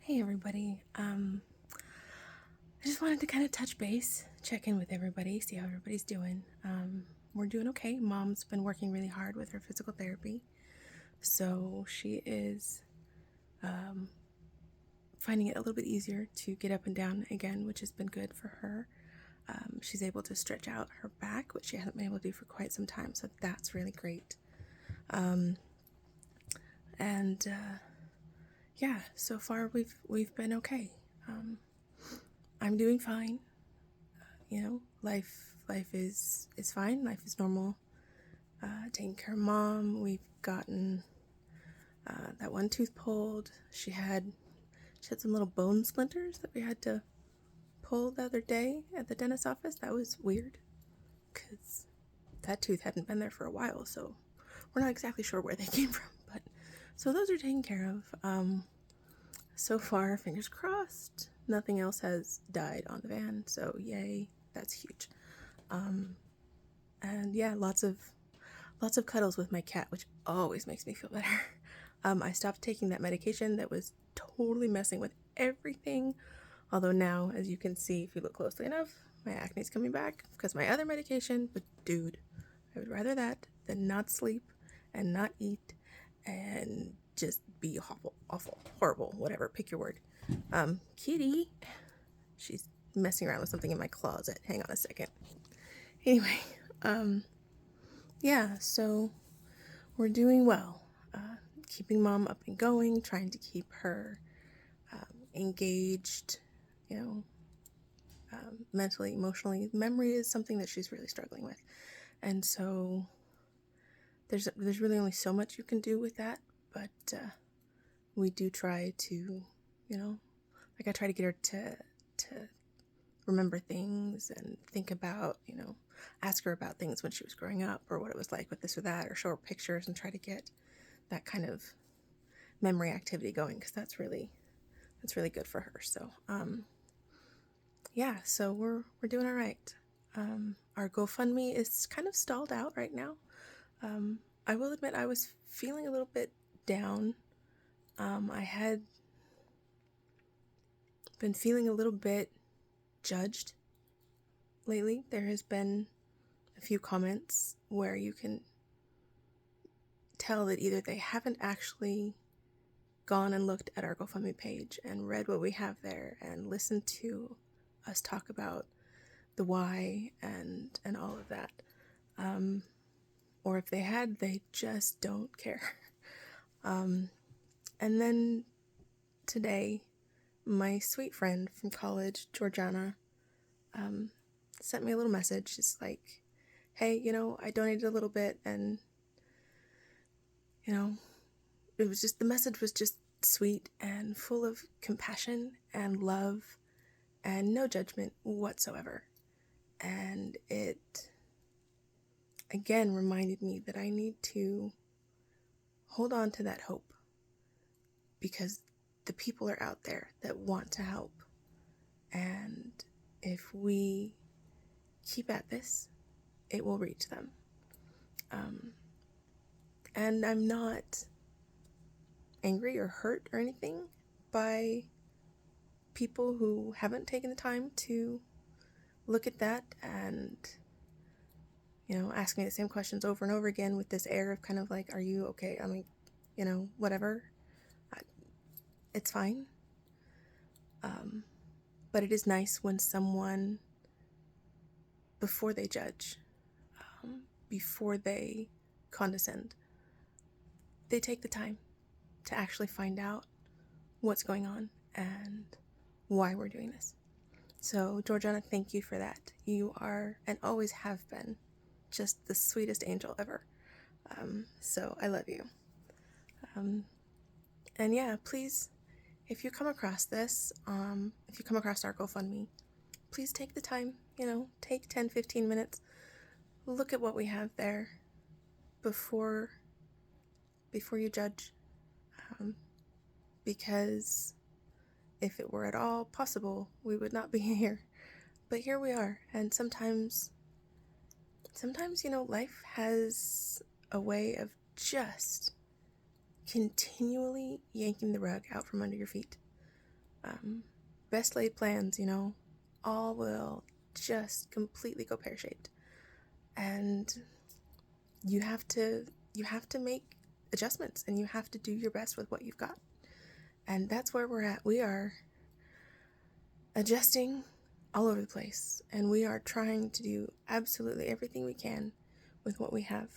Hey everybody. I just wanted to kind of touch base, check in with everybody, see how everybody's doing. We're doing okay. Mom's been working really hard with her physical therapy, so she is finding it a little bit easier to get up and down again, which has been good for her. She's able to stretch out her back, which she hasn't been able to do for quite some time, so that's really great. And yeah, so far we've been okay. I'm doing fine. Life is fine. Life is normal. Taking care of mom. We've gotten that one tooth pulled. She had some little bone splinters that we had to pull the other day at the dentist's office. That was weird because that tooth hadn't been there for a while, so we're not exactly sure where they came from. But so those are taken care of. So far, fingers crossed, nothing else has died on the van. So yay, that's huge. And yeah, lots of cuddles with my cat, which always makes me feel better. I stopped taking that medication that was totally messing with everything. Although now, as you can see, if you look closely enough, my acne's coming back because my other medication. But dude, I would rather that than not sleep and not eat and just be awful, horrible, whatever. Pick your word. Kitty, she's messing around with something in my closet. Hang on a second. Anyway, yeah, so we're doing well. Keeping mom up and going, trying to keep her engaged, mentally, emotionally. Memory is something that she's really struggling with. And so there's really only so much you can do with that, but we do try to, I try to get her to remember things and think about, ask her about things when she was growing up or what it was like with this or that, or show her pictures and try to get that kind of memory activity going, because that's really good for her. So yeah, so we're doing all right. Our GoFundMe is kind of stalled out right now. I will admit I was feeling a little bit down. I had been feeling a little bit judged lately. There has been a few comments where you can tell that either they haven't actually gone and looked at our GoFundMe page and read what we have there and listened to us talk about the why and all of that. Or if they had, they just don't care. And then today, my sweet friend from college, Georgiana, sent me a little message. She's like, hey, I donated a little bit, and, it was just, the message was just sweet and full of compassion and love and no judgment whatsoever. And it, again, reminded me that I need to hold on to that hope, because the people are out there that want to help. And if we keep at this, it will reach them. And I'm not angry or hurt or anything by people who haven't taken the time to look at that and, ask me the same questions over and over again with this air of kind of like, are you okay? I mean, whatever. It's fine. But it is nice when someone, before they judge, before they condescend, they take the time to actually find out what's going on and why we're doing this. So, Georgiana, thank you for that. You are, and always have been, just the sweetest angel ever. So I love you. And yeah, please, if you come across this, if you come across our GoFundMe, please take the time, take 10-15 minutes, look at what we have there before you judge. Because if it were at all possible, we would not be here. But here we are. And sometimes, life has a way of just continually yanking the rug out from under your feet. Best laid plans, all will just completely go pear-shaped. And you have to make adjustments, and you have to do your best with what you've got. And that's where we're at. We are adjusting all over the place, and we are trying to do absolutely everything we can with what we have.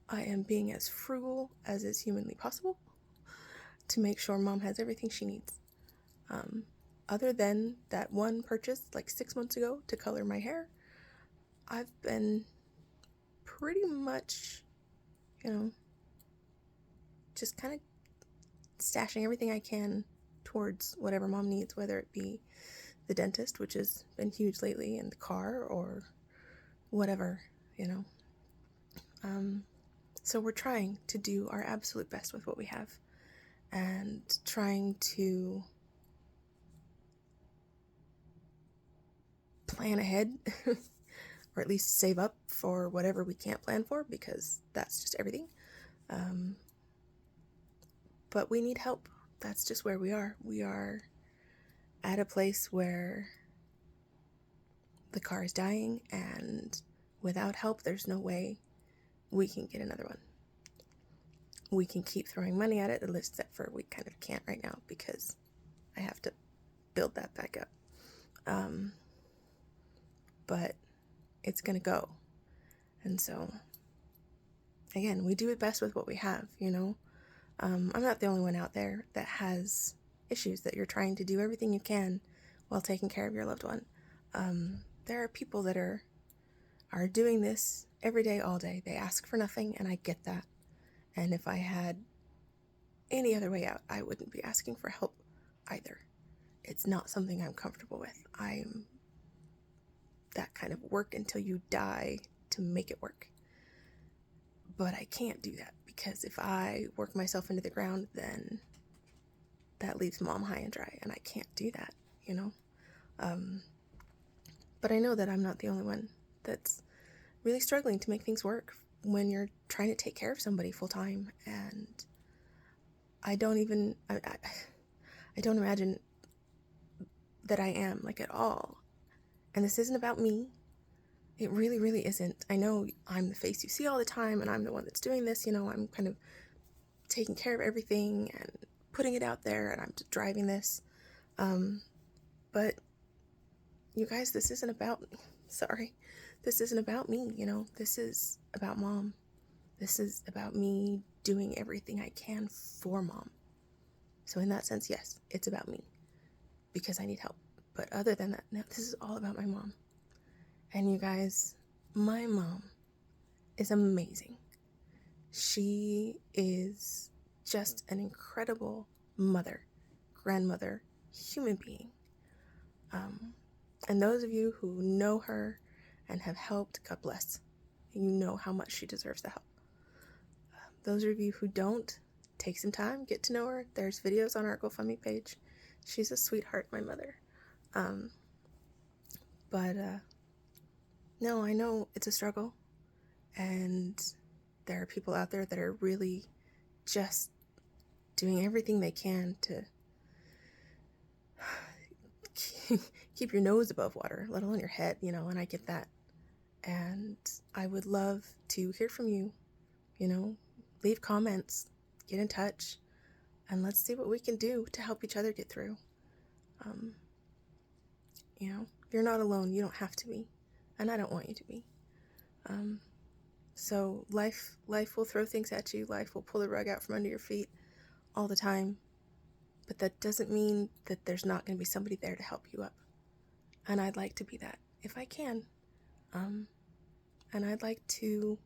I am being as frugal as is humanly possible to make sure Mom has everything she needs. Other than that one purchase like 6 months ago to color my hair, I've been pretty much, just kind of stashing everything I can towards whatever Mom needs, whether it be the dentist, which has been huge lately, and the car, or whatever, So we're trying to do our absolute best with what we have, and trying to plan ahead, or at least save up for whatever we can't plan for, because that's just everything. But we need help. That's just where we are. We are at a place where the car is dying, and without help, there's no way we can get another one. We can keep throwing money at it, except for we kind of can't right now because I have to build that back up. But it's going to go. And so, again, we do it best with what we have, I'm not the only one out there that has issues, that you're trying to do everything you can while taking care of your loved one. There are people that are doing this every day, all day. They ask for nothing, and I get that. And if I had any other way out, I wouldn't be asking for help either. It's not something I'm comfortable with. I'm that kind of work until you die to make it work. But I can't do that, because if I work myself into the ground, then that leaves Mom high and dry, and I can't do that, But I know that I'm not the only one that's really struggling to make things work when you're trying to take care of somebody full time. And I don't imagine that I am, like, at all. And this isn't about me. It really, really isn't. I know I'm the face you see all the time, and I'm the one that's doing this, I'm kind of taking care of everything and putting it out there, and I'm driving this. But you guys, this isn't about me. Sorry. This isn't about me, This is about Mom. This is about me doing everything I can for Mom. So in that sense, yes, it's about me, because I need help. But other than that, no, this is all about my mom. And you guys, my mom is amazing. She is just an incredible mother, grandmother, human being. And those of you who know her and have helped, God bless. You know how much she deserves the help. Those of you who don't, take some time, get to know her. There's videos on our GoFundMe page. She's a sweetheart, my mother. No, I know it's a struggle, and there are people out there that are really just doing everything they can to keep your nose above water, let alone your head, and I get that. And I would love to hear from you, leave comments, get in touch, and let's see what we can do to help each other get through. You're not alone. You don't have to be, and I don't want you to be. So life will throw things at you. Life will pull the rug out from under your feet all the time. But that doesn't mean that there's not going to be somebody there to help you up. And I'd like to be that if I can. And I'd like to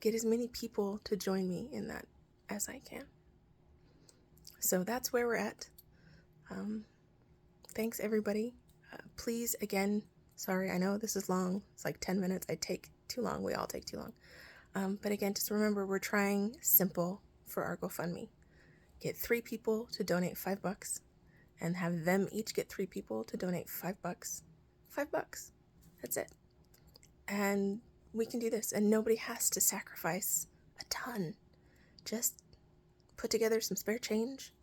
get as many people to join me in that as I can. So that's where we're at. Thanks, everybody. Please, again, sorry, I know this is long. It's like 10 minutes. I take too long. We all take too long. But again, just remember, we're trying simple for our GoFundMe. Get 3 people to donate $5, and have them each get 3 people to donate $5. $5. That's it. And we can do this, and nobody has to sacrifice a ton. Just put together some spare change,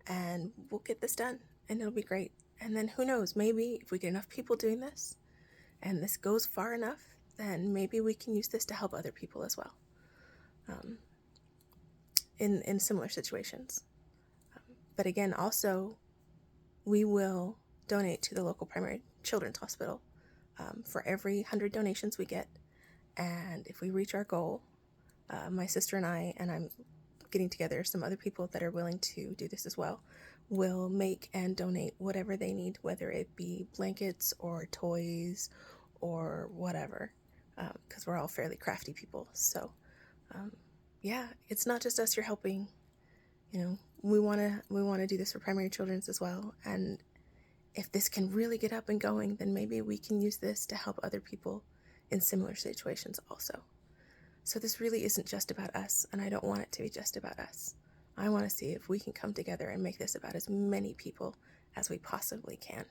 and we'll get this done, and it'll be great. And then who knows, maybe if we get enough people doing this and this goes far enough, then maybe we can use this to help other people as well, um, in similar situations. But again, also, we will donate to the local primary children's hospital for every 100 donations we get. And if we reach our goal, my sister and I'm getting together some other people that are willing to do this as well, will make and donate whatever they need, whether it be blankets or toys or whatever, because we're all fairly crafty people. So yeah, it's not just us you're helping. You know, we want to do this for primary children's as well. And if this can really get up and going, then maybe we can use this to help other people in similar situations also. So this really isn't just about us, and I don't want it to be just about us. I want to see if we can come together and make this about as many people as we possibly can.